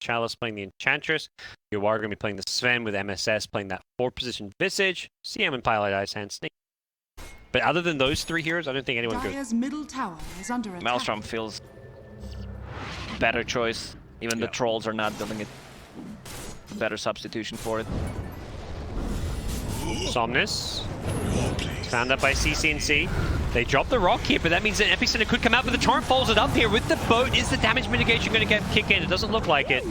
Chalice playing the Enchantress. You are going to be playing the Sven with MSS playing that 4th position Visage. CM and Pilot Ice Hand Snake. But other than those 3 heroes, I don't think anyone goes. Middle tower is under attack. Maelstrom feels better choice. Even the trolls are not building it. Better substitution for it. Somnus. Found up by CCNC. They drop the rock here, but that means that Epicenter could come out, but the torrent follows it up here with the boat. Is the damage mitigation going to get kick in? It doesn't look like it.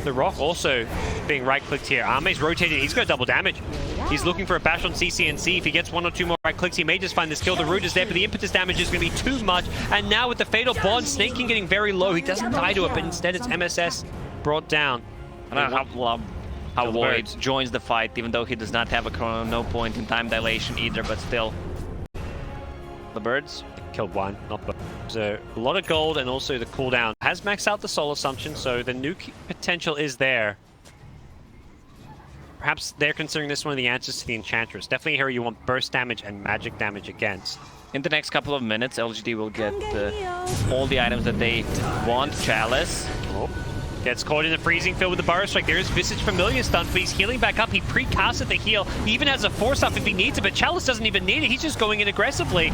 The rock also being right-clicked here. Arme's rotated. He's got double damage. He's looking for a bash on CCNC. If he gets 1 or 2 more right-clicks, he may just find this kill. The root is there, but the impetus damage is going to be too much. And now with the Fatal Bond, Snake King getting very low. He doesn't die to it, but instead it's MSS brought down. I don't know how Void joins the fight, even though he does not have a chrono, no point in time dilation either, but still. The birds? Killed 1, not both. So a lot of gold, and also the cooldown has maxed out the soul assumption, so the nuke potential is there. Perhaps they're considering this one of the answers to the Enchantress. Definitely a hero you want burst damage and magic damage against. In the next couple of minutes, LGD will get all the items that they want. Chalice. Oh. Gets caught in the freezing field with the Burrow Strike. There is Visage Familiar Stun, but he's healing back up. He pre-casted the heal. He even has a force up if he needs it, but Chalice doesn't even need it. He's just going in aggressively.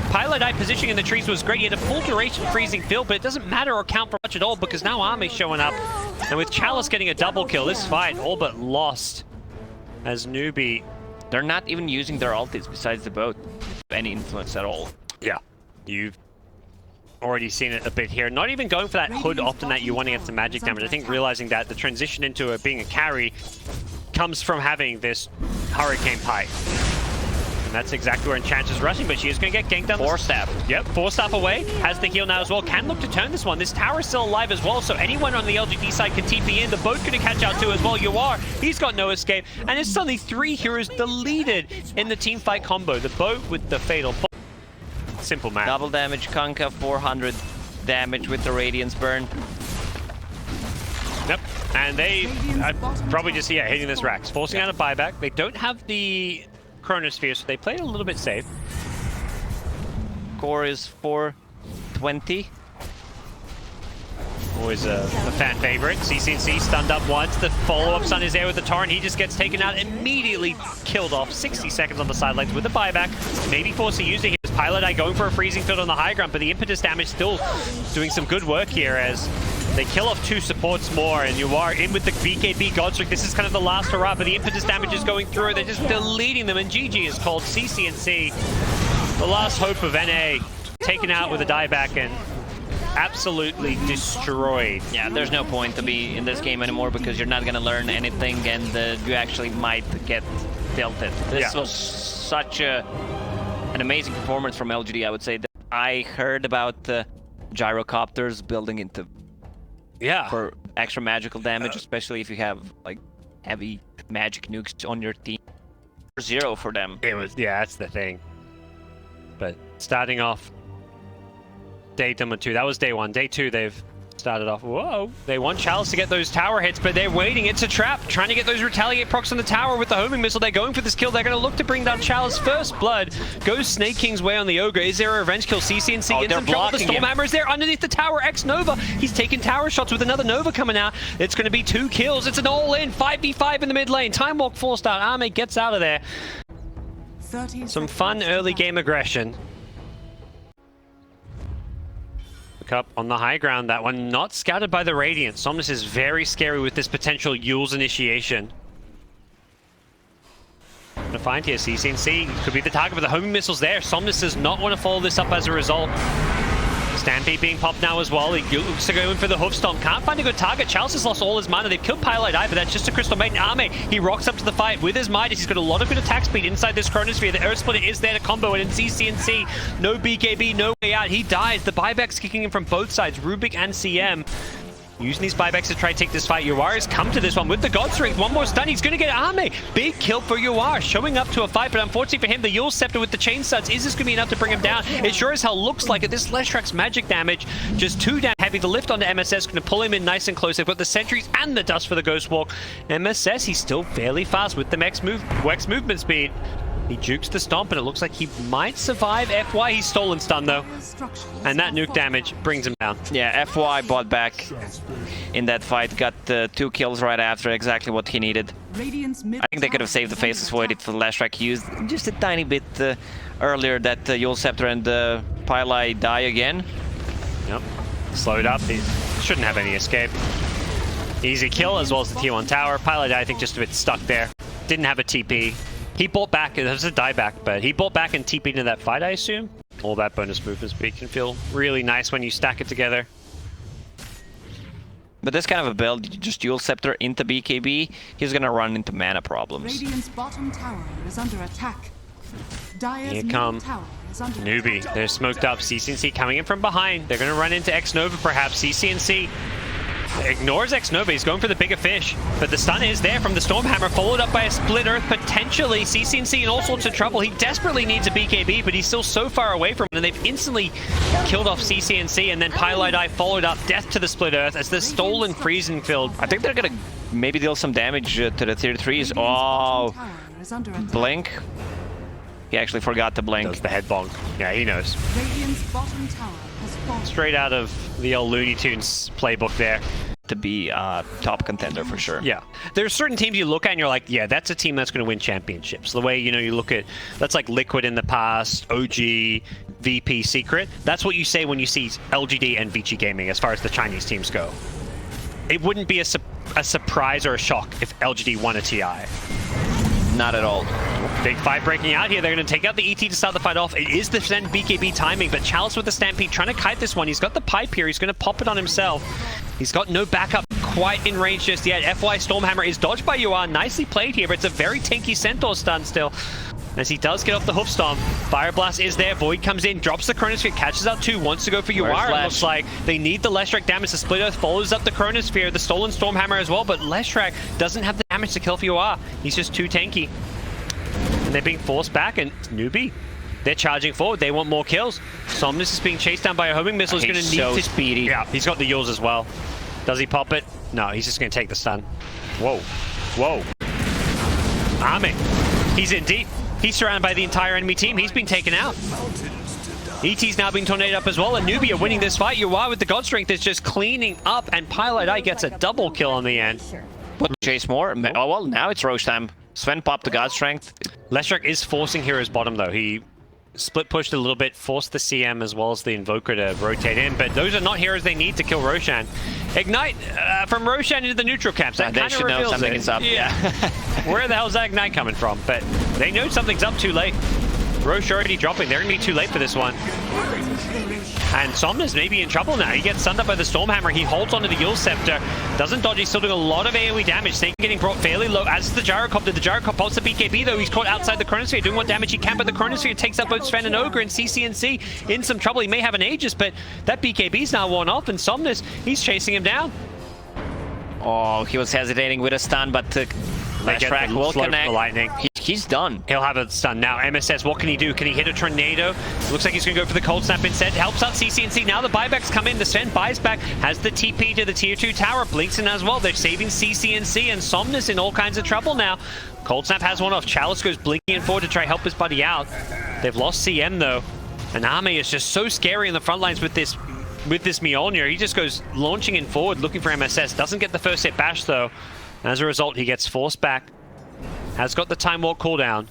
Pilot Eye positioning in the trees was great. He had a full duration freezing field, but it doesn't matter or count for much at all because now Arme's showing up. And with Chalice getting a double kill, this fight all but lost as Newbee. They're not even using their ultis besides the boat. Any influence at all. Yeah. You've already seen it a bit here. Not even going for that hood often that you want against the magic damage. I think realizing that the transition into being a carry comes from having this Hurricane Pike. And that's exactly where Enchantress is rushing, but she is going to get ganked down. 4-staff. Yep, 4-staff away. Has the heal now as well. Can look to turn this one. This tower is still alive as well, so anyone on the LGD side can TP in. The boat going to catch out too as well. You are. He's got no escape. And it's suddenly 3 heroes deleted in the team fight combo. The boat with the fatal bomb. Simple math. Double damage, Kunkka, 400 damage with the Radiance burn. Yep, and they probably just hitting this Rax, forcing out a buyback. They don't have the Chronosphere, so they played a little bit safe. Core is 420. Always a fan favorite. CCNC stunned up once. The follow-up stun is there with the Torrent. He just gets taken out, immediately killed off. 60 seconds on the sidelines with the buyback. Maybe forced to use it here. Pilot Eye going for a freezing field on the high ground, but the impetus damage still doing some good work here as they kill off 2 supports more, and you are in with the BKB Godstrick. This is kind of the last hurrah, but the impetus damage is going through. They're just deleting them, and GG is called. CCNC, the last hope of NA, taken out with a dieback and absolutely destroyed. Yeah, there's no point to be in this game anymore because you're not going to learn anything, and you actually might get tilted. This was such an amazing performance from LGD, I would say. That I heard about the Gyrocopters building into for extra magical damage, especially if you have like heavy magic nukes on your team. 0 for them. It was, that's the thing. But starting off day number 2, that was day 1. Day 2, they've started off, whoa. They want Chalice to get those tower hits, but they're waiting. It's a trap. Trying to get those retaliate procs on the tower with the homing missile. They're going for this kill. They're going to look to bring down Chalice. First blood goes Snake King's way on the Ogre. Is there a revenge kill? CCNC in some trouble. The Stormhammer is there underneath the tower. X-Nova. He's taking tower shots with another Nova coming out. It's going to be 2 kills. It's an all-in 5v5 in the mid lane. Time Walk forced out. Arme gets out of there. Some fun early game aggression. Up on the high ground, that one not scouted by the Radiant. Somnus is very scary with this potential Yule's initiation. Gonna find here, CCNC could be the target, but the homing missile's there. Somnus does not want to follow this up as a result. Stampede being popped now as well. He looks to go in for the hoof stomp. Can't find a good target. Chalice has lost all his mana. They've killed Pilot Eye, but that's just a Crystal Maiden. Arme, he rocks up to the fight with his Midas. He's got a lot of good attack speed inside this Chronosphere. The Earth Splitter is there to combo it, and CCNC, no BKB, no way out. He dies. The buybacks kicking in from both sides, Rubick and CM. Using these buybacks to try to take this fight. Yuar has come to this one with the God Strength. One more stun. He's going to get Arme. Big kill for Yuar. Showing up to a fight, but unfortunately for him, the Yule Scepter with the chain studs. Is this going to be enough to bring him down? It sure as hell looks like it. This Leshrac's magic damage, just 2 damn heavy. The lift onto MSS going to pull him in nice and close. They've got the sentries and the dust for the Ghost Walk. MSS, he's still fairly fast with the Wex movement speed. He jukes the stomp, and it looks like he might survive. FY, he's stolen stun though. And that nuke damage brings him down. Yeah, FY bought back in that fight, got 2 kills right after, exactly what he needed. I think they could have saved the Faceless Void if Leshrac used just a tiny bit earlier that Gyrocopter and Pili die again. Yep, slowed up. He shouldn't have any escape. Easy kill as well as the tier 1 tower. Pili, I think, just a bit stuck there. Didn't have a TP. He bought back, it was a dieback, but he bought back and TP'd into that fight, I assume. All that bonus movement speed can feel really nice when you stack it together. But this kind of a build, you just Gyrocopter into BKB, he's gonna run into mana problems. Radiant's bottom tower is under attack. Dire's Here come tower is under Newbee. They're smoked up. CCNC coming in from behind. They're going to run into X-Nova perhaps. CCNC ignores X-Nova. He's going for the bigger fish. But the stun is there from the Stormhammer, followed up by a Split Earth. Potentially CCNC in all sorts of trouble. He desperately needs a BKB, but he's still so far away from it. And they've instantly killed off CCNC. And then Pili followed up death to the Split Earth as the stolen freezing field. I think they're going to maybe deal some damage to the tier 3s. Oh, blink. He actually forgot to blink. Does the head bonk. Yeah, he knows. Radiant's bottom tower has fallen. Straight out of the old Looney Tunes playbook there. To be a top contender for sure. Yeah. There's certain teams you look at and you're like, yeah, that's a team that's going to win championships. The way, you know, you look at, that's like Liquid in the past, OG, VP, Secret. That's what you say when you see LGD and Vici Gaming as far as the Chinese teams go. It wouldn't be a surprise or a shock if LGD won a TI. Not at all. Big fight breaking out here. They're going to take out the ET to start the fight off. It is the Sven BKB timing, but Chalice with the Stampede trying to kite this one. He's got the pipe here. He's going to pop it on himself. He's got no backup quite in range just yet. FY Stormhammer is dodged by UR. Nicely played here, but it's a very tanky Centaur stun still. As he does get off the Hoof Stomp. Fire Blast is there. Void comes in, drops the Chronosphere, catches out 2, wants to go for UR. It looks like they need the Leshrac damage. The Split Earth follows up the Chronosphere, the stolen Stormhammer as well, but Leshrac doesn't have the damage to kill for UR. He's just too tanky. And they're being forced back, and Newbee, they're charging forward. They want more kills. Somnus is being chased down by a homing missile. He's going to need so to... speedy. Yeah, he's got the Yules as well. Does he pop it? No, he's just going to take the stun. Whoa. Whoa. Army. He's in deep. He's surrounded by the entire enemy team. He's been taken out. ET's now being tornadoed up as well, and Newbee are winning this fight. UR with the God Strength is just cleaning up, and Pili gets a double kill on the end. What? Chase more? Oh, well, now it's Roche time. Sven popped the God Strength. Leshrac is forcing Hero's bottom, though. He split pushed a little bit, forced the CM as well as the Invoker to rotate in, but those are not heroes they need to kill Roshan. Ignite from Roshan into the neutral camps. That kind of reveals know something is up. Yeah. Where the hell's that Ignite coming from? But they know something's up too late. Roche already dropping. They're going to be too late for this one. And Somnus may be in trouble now. He gets stunned up by the Stormhammer. He holds onto the Gyrocopter. Doesn't dodge. He's still doing a lot of AoE damage. Snake getting brought fairly low, as is the Gyrocopter. The Gyrocopter pops the BKB, though. He's caught outside the Chronosphere, doing what damage he can, but the Chronosphere takes out both Sven and Ogre, and CCNC in some trouble. He may have an Aegis, but that BKB's now worn off, and Somnus, he's chasing him down. Oh, he was hesitating with a stun, but Leshrac will connect. Lightning. He's done. He'll have a stun now. MSS, what can he do? Can he hit a tornado? Looks like he's going to go for the cold snap instead. Helps out CCNC. Now the buybacks come in. The Sven buys back. Has the TP to the tier 2 tower. Blinks in as well. They're saving CCNC, and Somnus in all kinds of trouble now. Cold snap has one off. Chalice goes blinking in forward to try help his buddy out. They've lost CM though. And Ame is just so scary in the front lines with this Mjolnir. He just goes launching in forward looking for MSS. Doesn't get the first hit bash though. As a result, he gets forced back. Has got the Time Walk cooldown.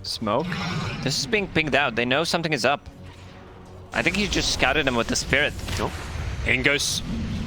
Smoke. This is being pinged out. They know something is up. I think he just scouted him with the Spirit. Oh. In goes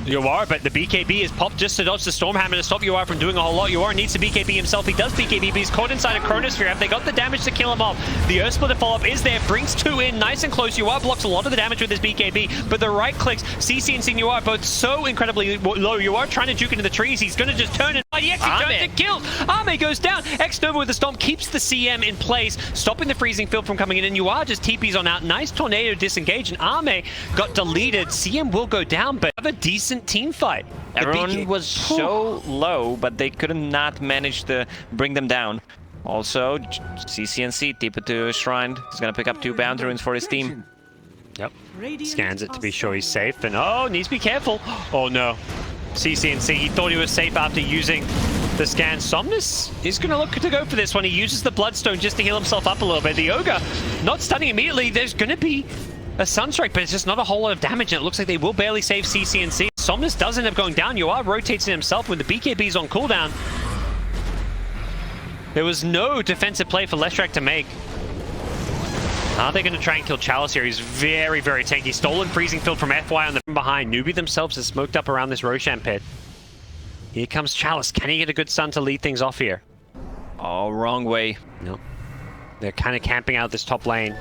UR, but the BKB is popped just to dodge the Stormhammer to stop UR from doing a whole lot. UR needs to BKB himself. He does BKB, but he's caught inside a Chronosphere. Have they got the damage to kill him off? The Earth Splitter follow-up is there. Brings 2 in, nice and close. UR blocks a lot of the damage with his BKB, but the right clicks, CC and UR both so incredibly low. UR trying to juke into the trees. He's going to just turn and he actually turns and kills. Ame goes down. X-Nova with the Stomp keeps the CM in place, stopping the freezing field from coming in, and UR just TPs on out. Nice tornado disengage, and Ame got deleted. CM will go down, but have a decent team fight. Everyone was so low, but they could not manage to bring them down. Also, CCNC, TP to Shrine. He's going to pick up 2 bounty runes for his team. Yep. Scans it to be sure he's safe, and oh, needs to be careful. Oh no. CCNC. He thought he was safe after using the scan. Somnus is going to look to go for this one. He uses the Bloodstone just to heal himself up a little bit. The Ogre not stunning immediately. There's going to be a Sunstrike, but it's just not a whole lot of damage, and it looks like they will barely save CCNC. Somnus does end up going down. You are rotating himself with the BKBs on cooldown. There was no defensive play for Leshrac to make. Are they going to try and kill Chalice here? He's very, very tanky. Stolen Freezing Field from FY on the behind. Newbee themselves is smoked up around this Roshan pit. Here comes Chalice. Can he get a good stun to lead things off here? Oh, wrong way. No. They're kind of camping out this top lane.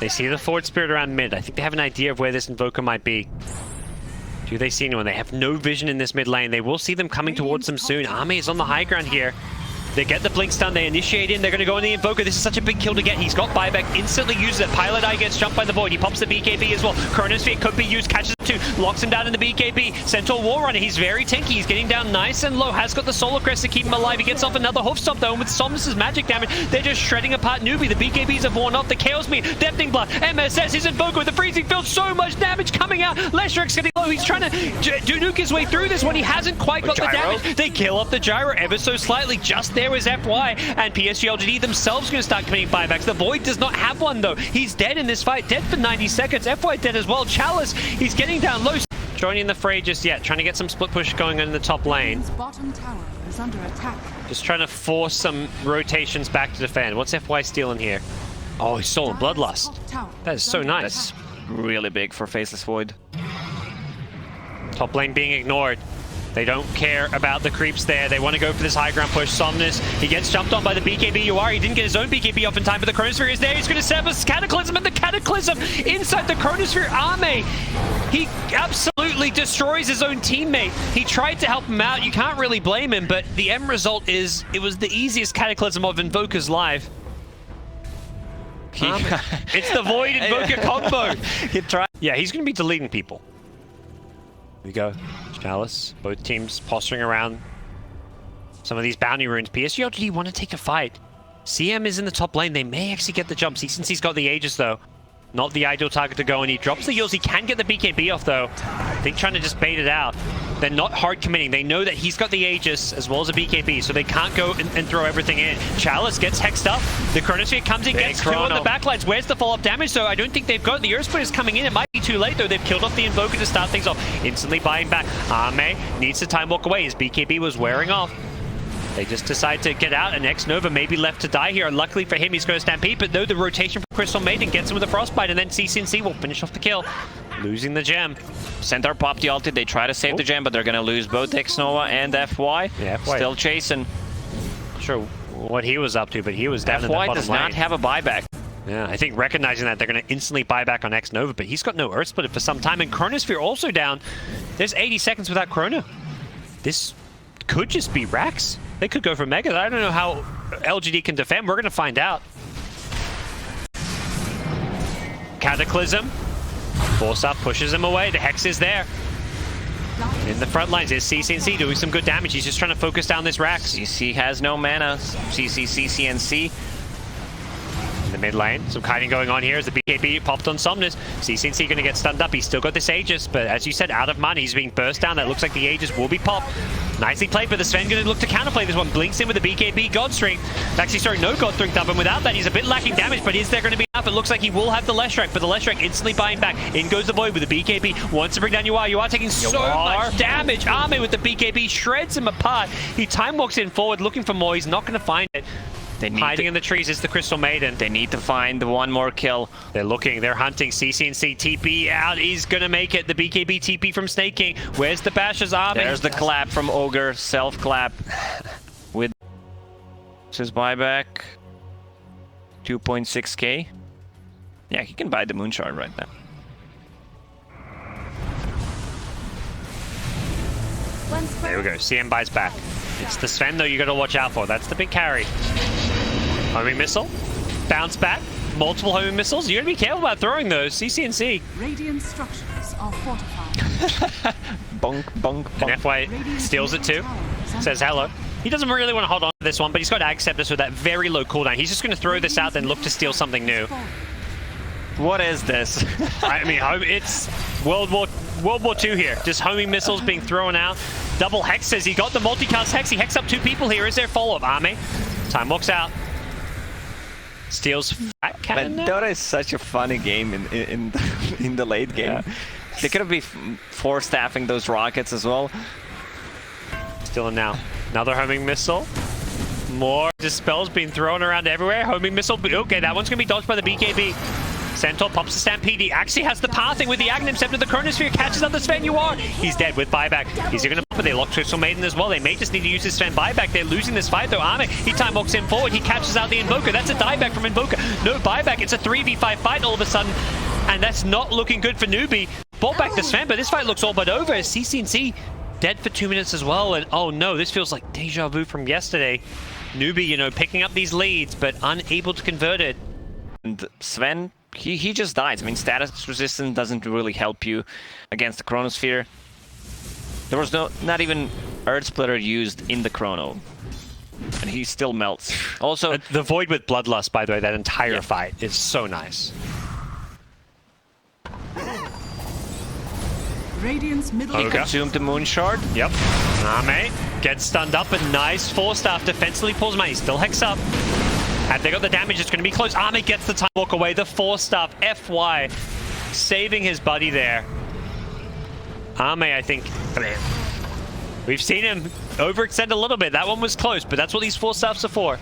They see the Forward Spirit around mid. I think they have an idea of where this Invoker might be. Do they see anyone? They have no vision in this mid lane. They will see them coming towards them soon. Army is on the high ground here. They get the Blink stun, they initiate in, they're going to go in the Invoker. This is such a big kill to get. He's got buyback, instantly uses it. Pilot Eye gets jumped by the Void. He pops the BKB as well. Chronosphere could be used, catches it too, locks him down in the BKB. Centaur Warrunner, he's very tanky. He's getting down nice and low. Has got the Solar Crest to keep him alive. He gets off another hoof stomp though, and with Somnus' magic damage, they're just shredding apart Newbee. The BKBs have worn off. The Chaos Meat, Deafening Blood, MSS, his Invoker with the Freezing Field. So much damage coming out. Leshrac's getting low. He's trying to nuke his way through this one. He hasn't quite got the damage. They kill off the Gyro ever so slightly. Just there is FY. And PSG.LGD themselves going to start committing buybacks. The Void does not have one though. He's dead in this fight. Dead for 90 seconds. FY dead as well. Chalice, he's getting down low. Joining the fray just yet. Trying to get some split push going on in the top lane. Bottom tower is under attack. Just trying to force some rotations back to defend. What's FY stealing here? Oh, he's stolen Bloodlust. That is so nice. That's really big for Faceless Void. Top lane being ignored. They don't care about the creeps there. They want to go for this high ground push. Somnus, he gets jumped on by the BKB. He didn't get his own BKB off in time, but the Chronosphere is there. He's going to set up a Cataclysm, and the Cataclysm inside the Chronosphere army. He absolutely destroys his own teammate. He tried to help him out. You can't really blame him, but the end result is it was the easiest Cataclysm of Invoker's life. It's the Void Invoker combo. Yeah, he's going to be deleting people. Here we go. Chalice, both teams posturing around some of these bounty runes. PSG.LGD want to take a fight. CM is in the top lane. They may actually get the jump. Since he's got the Aegis though, not the ideal target to go, and he drops the heals. He can get the BKB off though. I think trying to just bait it out. They're not hard committing. They know that he's got the Aegis as well as a BKB, so they can't go and throw everything in. Chalice gets hexed up. The Chronosphere comes in, gets two on the backlines. Where's the follow-up damage? So I don't think they've got the Earth Split is coming in. It might be too late though. They've killed off the Invoker to start things off. Instantly buying back. Ame needs to time walk away. His BKB was wearing off. They just decide to get out, and X-Nova may be left to die here. Luckily for him, he's going to stampede, but no, the rotation from Crystal Maiden gets him with a Frostbite, and then CCNC will finish off the kill, losing the gem. Centaur popped the ulti. They try to save the gem, but they're going to lose both X-Nova and FY. Yeah, FY. Still chasing. Not sure what he was up to, but he was down in the bottom lane. FY does not have a buyback. Yeah, I think recognizing that, they're going to instantly buy back on X-Nova, but he's got no Earth Split for some time, and Chronosphere also down. There's 80 seconds without Chrono. This could just be Rax. They could go for Mega. I don't know how LGD can defend. We're going to find out. Cataclysm. Force up, pushes him away. The Hex is there. In the front lines is CCNC doing some good damage. He's just trying to focus down this Rax. CC has no mana. CCNC. In the mid lane, some kiting going on here as the BKB popped on Somnus. CCNC going to get stunned up. He's still got this Aegis, but as you said, out of mana. He's being burst down. That looks like the Aegis will be popped. Nicely played, but the Sven going to look to counterplay this one. Blinks in with the BKB God Strength. Actually, sorry, no God Strength up, and without that, he's a bit lacking damage, but is there going to be enough? It looks like he will have the Leshrac, but the Leshrac instantly buying back. In goes the Void with the BKB. Wants to bring down You are taking so much damage. Arme with the BKB shreds him apart. He time walks in forward looking for more. He's not going to find it. Hiding in the trees is the Crystal Maiden. They need to find one more kill. They're looking, they're hunting. CCNC TP out. He's going to make it. The BKB TP from Snake King. Where's the Basher's army? There's the clap from Ogre. Self-clap. With his buyback. 2.6k. Yeah, he can buy the Moonshard right now. There we go. CM buys back. It's the Sven, though, you got to watch out for. That's the big carry. Homing missile. Bounce back. Multiple homing missiles. You got to be careful about throwing those. CCNC. Radiant structures are fortified. Bonk, bonk, bonk. And FY steals it too. Says hello. He doesn't really want to hold on to this one, but he's got Acceptance with that very low cooldown. He's just going to throw this out, then look to steal something new. What is this? I mean, it's World War II here. Just homing missiles being thrown out. Double hexes. He got the multicast hex. He hexed up 2 people here. Is there follow-up? Army. Time walks out. Steals fat cannon. But Dota is such a funny game in the late game. Yeah. They could be 4-staffing those rockets as well. Still now. Another homing missile. More dispels being thrown around everywhere. Homing missile. Okay, that one's going to be dodged by the BKB. Centaur pops the Stampede. He actually has the pathing with the Aghanim Scepter. The Chronosphere catches up the Sven. He's dead with buyback. He's going to pop it. They lock Crystal Maiden as well. They may just need to use his Sven buyback. They're losing this fight though. Army, he time walks in forward. He catches out the Invoker. That's a dieback from Invoker. No buyback. It's a 3v5 fight all of a sudden. And that's not looking good for Newbee. Bought back the Sven, but this fight looks all but over. CC&C dead for 2 minutes as well. And oh no, this feels like deja vu from yesterday. Newbee, you know, picking up these leads, but unable to convert it. And Sven, he just dies. I mean, status resistance doesn't really help you against the Chronosphere. There was not even Earth Splitter used in the Chrono. And he still melts. Also, the Void with Bloodlust, by the way, that entire fight is so nice. Radiant's middle He consumed the Moon Shard. Yep. Mate gets stunned up. A nice 4-staff defensively pulls him out. He's still hex up. And they got the damage. It's going to be close. Army gets the time walk away. The 4-staff FY saving his buddy there. Army, I think. We've seen him overextend a little bit. That one was close, but that's what these 4-staffs are for.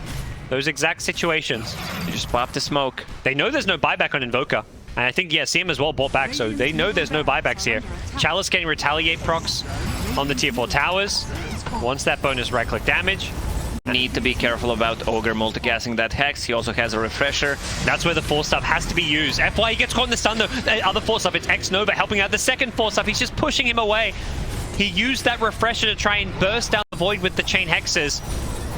Those exact situations. You just pop the smoke. They know there's no buyback on Invoker. And I think, yeah, CM as well bought back, so they know there's no buybacks here. Chalice getting retaliate procs on the tier 4 towers. Wants that bonus right-click damage. Need to be careful about Ogre multicasting that hex. He also has a refresher. That's where the 4-staff has to be used. FY, he gets caught in the stun though. The other 4-staff, it's X-Nova helping out the second 4-staff. He's just pushing him away. He used that refresher to try and burst down the void with the chain hexes.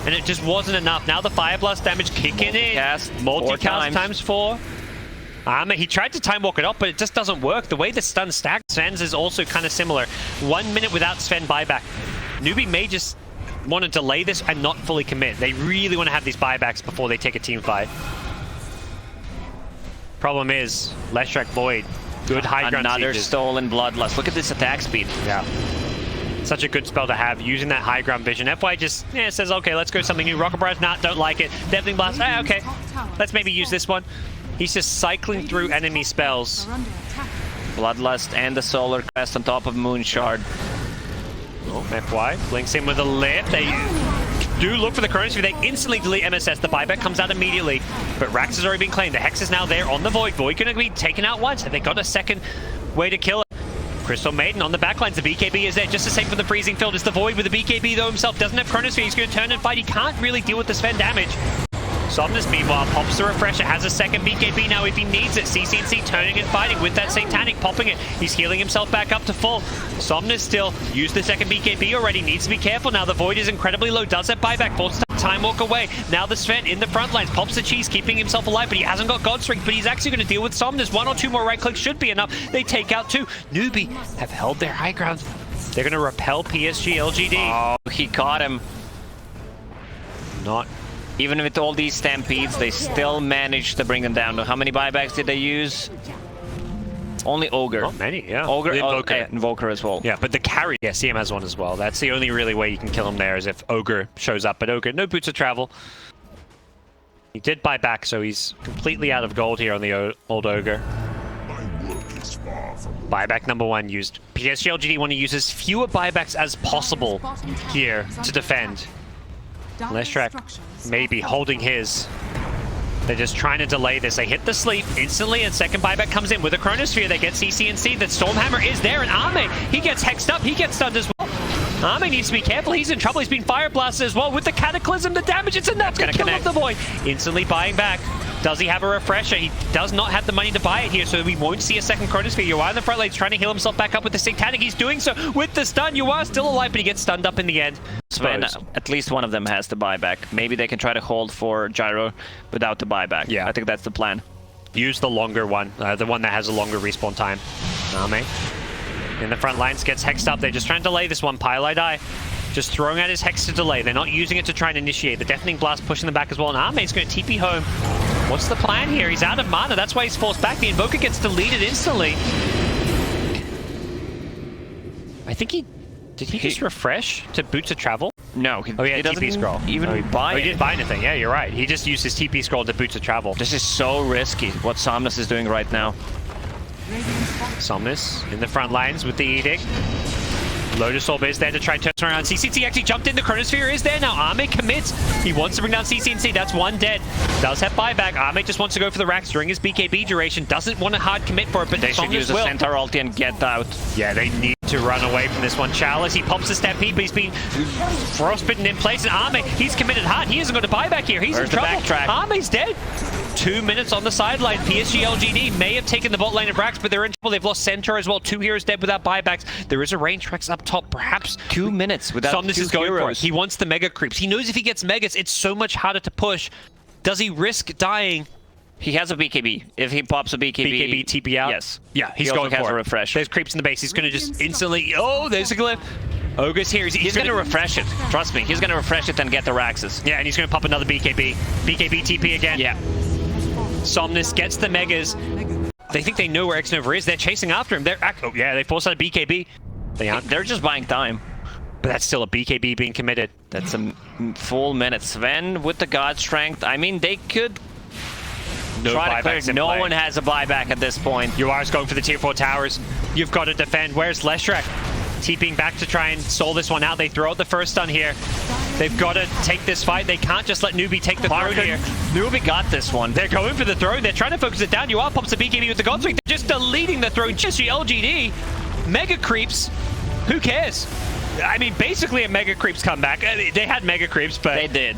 And it just wasn't enough. Now the Fire Blast damage kicking in. Multicast times 4. He tried to time walk it up, but it just doesn't work. The way the stun stacks Sven's is also kind of similar. 1 minute without Sven buyback. Newbee may just want to delay this and not fully commit. They really want to have these buybacks before they take a team fight. Problem is, Leshrac Void. Good high ground Another sieges. stolen Bloodlust. Look at this attack speed. Yeah. Such a good spell to have, using that high ground vision. FY just says, okay, let's go something new. Rocket Barrage, nah, don't like it. Deafening Blast, okay. Let's maybe use this one. He's just cycling through enemy spells. Bloodlust and the Solar Crest on top of Moon Shard. Oh, FY links in with a lift. They do look for the Chronosphere. They instantly delete MSS. The buyback comes out immediately. But Rax has already been claimed. The Hex is now there on the Void. Void going to be taken out once. And they got a second way to kill it. Crystal Maiden on the backlines. The BKB is there just the same for the freezing field. It's the Void with the BKB though himself. Doesn't have Chronosphere. He's going to turn and fight. He can't really deal with the Sven damage. Somnus, meanwhile, pops the refresher, has a second BKB now if he needs it. CC&C turning and fighting with that Satanic, popping it. He's healing himself back up to full. Somnus still used the second BKB already, needs to be careful now. The Void is incredibly low, does that buyback, forces time walk away. Now the Sven in the front lines, pops the cheese, keeping himself alive, but he hasn't got God Strength, but he's actually going to deal with Somnus. 1 or 2 more right clicks should be enough. They take out 2. Newbee have held their high ground. They're going to repel PSG.LGD. Oh, he caught him. Not. Even with all these stampedes, they still managed to bring them down. How many buybacks did they use? Only Ogre. Not many, yeah. Ogre, Invoker. Invoker as well. Yeah, but the carry, yeah, CM has one as well. That's the only really way you can kill him there is if Ogre shows up. But Ogre, no boots of travel. He did buy back, so he's completely out of gold here on the old Ogre. Buyback number 1 used. PSG.LGD want to use as fewer buybacks as possible here to defend. Leshrac maybe holding his. They're just trying to delay this. They hit the sleep instantly, and second buyback comes in with a Chronosphere. They get CC&C. That Stormhammer is there, and Arme, he gets hexed up. He gets stunned as well. Arme needs to be careful. He's in trouble. He's been fire blasted as well with the Cataclysm. The damage, it's enough to kill off the Void. Instantly buying back. Does he have a refresher? He does not have the money to buy it here, so we won't see a second Chronosphere. You are in the front lane trying to heal himself back up with the Satanic. He's doing so with the stun. You are still alive, but he gets stunned up in the end. Sven, at least one of them has the buyback. Maybe they can try to hold for Gyro without the buyback. Yeah. I think that's the plan. Use the longer one, the one that has a longer respawn time. Name in the front lines gets hexed up. They're just trying to delay this one. Pile die. Just throwing out his hex to delay. They're not using it to try and initiate. The Deafening Blast pushing them back as well. And Arme's going to TP home. What's the plan here? He's out of mana. That's why he's forced back. The Invoker gets deleted instantly. I think he... Did he just refresh to Boots of Travel? No, he doesn't TP scroll. Even buy he didn't buy anything. Yeah, you're right. He just used his TP scroll to Boots of Travel. This is so risky, what Somnus is doing right now. Somnus in the front lines with the Edict. Lotus Orb is there to try and turn around. CCC actually jumped in. The Chronosphere is there now. Arme commits. He wants to bring down CCC. That's one dead. Does have buyback. Arme just wants to go for the racks during his BKB duration. Doesn't want to hard commit for it, but they should use a Centaur ulti and get out. Yeah, they need to run away from this one. Chalice, he pops a Stampede, but he's been frostbitten in place. And Arme, he's committed hard. He isn't going to buyback here. He's in trouble. Arme's dead. 2 minutes on the sideline. PSG.LGD may have taken the bot lane of Rax, but they're in trouble. They've lost Centaur as well. 2 heroes dead without buybacks. There is a range. Rex up top, perhaps. 2 minutes without Somnus is going for it. He wants the mega creeps. He knows if he gets megas, it's so much harder to push. Does he risk dying? He has a BKB. If he pops a BKB... BKB TP out? Yes. Yeah, he's he going has for a it. refresh. There's creeps in the base. He's going to just instantly... Oh, there's a glyph. Ogre's here. He's going to refresh it. Trust me. He's going to refresh it and get the Raxes. Yeah, and he's going to pop another BKB. BKB TP again. Yeah. Somnus gets the megas. They think they know where X-Nova is. They're chasing after him. Oh, yeah, they forced out a BKB. They're just buying time. But that's still a BKB being committed. That's a full minute. Sven with the God Strength. I mean, they could try to clear. No one has a buyback at this point. You are going for the tier 4 towers. You've got to defend. Where's Leshrac? TPing back to try and stall this one out. They throw out the first stun here. They've got to take this fight. They can't just let Newbee take the throne here. Newbee got this one. They're going for the throne. They're trying to focus it down. You are pops the BKB with the Godswing. They're just deleting the throne. Just LGD. Mega creeps. Who cares? I mean, basically a Mega Creeps comeback. They had Mega Creeps, but... They did.